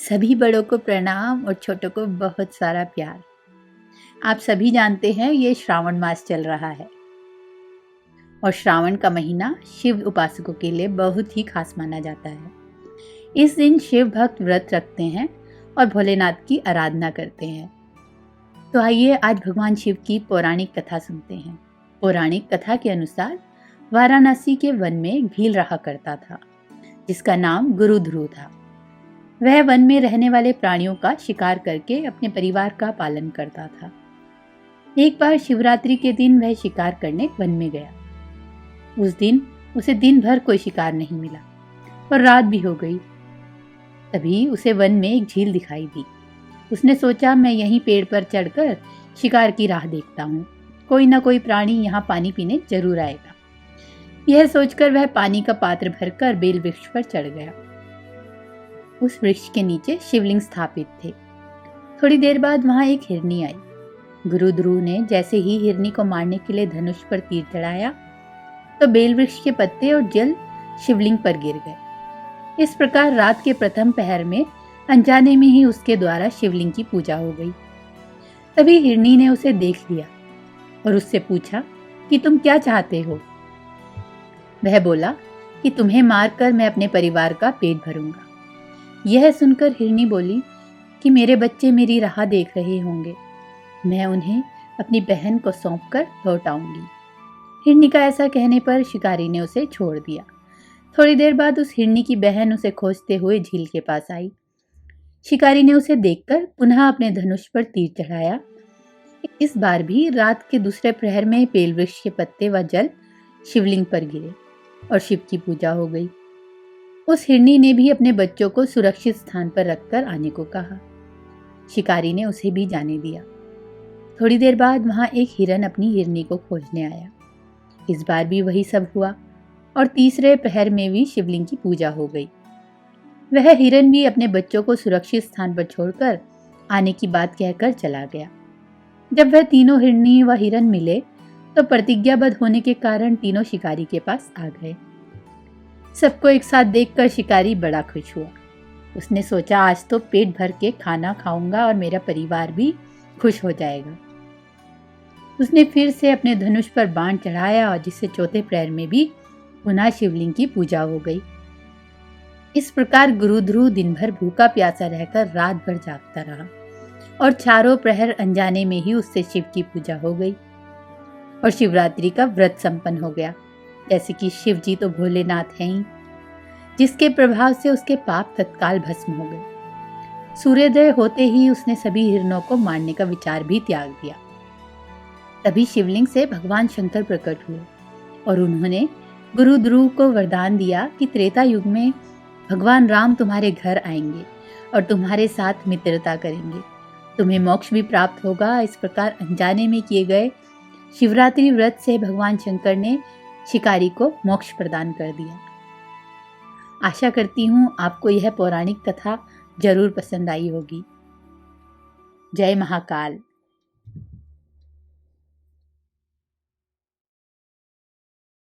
सभी बड़ों को प्रणाम और छोटों को बहुत सारा प्यार। आप सभी जानते हैं ये श्रावण मास चल रहा है और श्रावण का महीना शिव उपासकों के लिए बहुत ही खास माना जाता है। इस दिन शिव भक्त व्रत रखते हैं और भोलेनाथ की आराधना करते हैं। तो आइए आज भगवान शिव की पौराणिक कथा सुनते हैं। पौराणिक कथा के अनुसार वाराणसी के वन में एक भील रहा करता था जिसका नाम गुरु ध्रुव था। वह वन में रहने वाले प्राणियों का शिकार करके अपने परिवार का पालन करता था। एक बार शिवरात्रि के दिन वह शिकार करने वन में गया। उस दिन उसे दिन भर कोई शिकार नहीं मिला और रात भी हो गई। तभी उसे वन में एक झील दिखाई दी। उसने सोचा मैं यहीं पेड़ पर चढ़कर शिकार की राह देखता हूँ, कोई ना कोई प्राणी यहाँ पानी पीने जरूर आएगा। यह सोचकर वह पानी का पात्र भरकर बेल वृक्ष पर चढ़ गया। उस वृक्ष के नीचे शिवलिंग स्थापित थे। थोड़ी देर बाद वहां एक हिरनी आई। गुरु ध्रुव ने जैसे ही हिरनी को मारने के लिए धनुष पर तीर चढ़ाया तो बेल वृक्ष के पत्ते और जल शिवलिंग पर गिर गए। इस प्रकार रात के प्रथम पहर में अनजाने में ही उसके द्वारा शिवलिंग की पूजा हो गई। तभी हिरनी ने उसे देख लिया और उससे पूछा कि तुम क्या चाहते हो। वह बोला कि तुम्हें मारकर मैं अपने परिवार का पेट भरूंगा। यह सुनकर हिरनी बोली कि मेरे बच्चे मेरी राह देख रहे होंगे, मैं उन्हें अपनी बहन को सौंपकर लौट आऊंगी। हिरनी का ऐसा कहने पर शिकारी ने उसे छोड़ दिया। थोड़ी देर बाद उस हिरनी की बहन उसे खोजते हुए झील के पास आई। शिकारी ने उसे देखकर पुनः अपने धनुष पर तीर चढ़ाया। इस बार भी रात के दूसरे प्रहर में बेल वृक्ष के पत्ते व जल शिवलिंग पर गिरे और शिव की पूजा हो गई। उस हिरनी ने भी अपने बच्चों को सुरक्षित स्थान पर रखकर आने को कहा। शिकारी ने उसे भी जाने दिया। थोड़ी देर बाद वहां एक हिरन अपनी हिरनी को खोजने आया। इस बार भी वही सब हुआ और तीसरे प्रहर में भी शिवलिंग की पूजा हो गई। वह हिरन भी अपने बच्चों को सुरक्षित स्थान पर छोड़कर आने की बात कहकर चला गया। जब वह तीनों हिरनी व हिरन मिले तो प्रतिज्ञाबद्ध होने के कारण तीनों शिकारी के पास आ गए। सबको एक साथ देखकर शिकारी बड़ा खुश हुआ। उसने सोचा आज तो पेट भर के खाना खाऊंगा और मेरा परिवार भी खुश हो जाएगा। उसने फिर से अपने धनुष पर बाण चढ़ाया और जिससे चौथे प्रहर में भी पुनः शिवलिंग की पूजा हो गई। इस प्रकार गुरु ध्रुव दिन भर भूखा प्यासा रहकर रात भर जागता रहा और चारों प्रहर अनजाने में ही उससे शिव की पूजा हो गई और शिवरात्रि का व्रत संपन्न हो गया। जैसे कि शिव जी तो भोलेनाथ हैं ही, जिसके प्रभाव से उसके पाप तत्काल भस्म हो गए। सूर्योदय होते ही उसने सभी हिरणों को मारने का विचार भी त्याग दिया। तभी शिवलिंग से भगवान शंकर प्रकट हुए और उन्होंने गुरु ध्रुव को वरदान दिया कि त्रेता युग में भगवान राम तुम्हारे घर आएंगे और तुम्हारे साथ मित्रता करेंगे, तुम्हें मोक्ष भी प्राप्त होगा। इस प्रकार अनजाने में किए गए शिवरात्रि व्रत से भगवान शंकर ने शिकारी को मोक्ष प्रदान कर दिया। आशा करती हूँ आपको यह पौराणिक कथा जरूर पसंद आई होगी। जय महाकाल।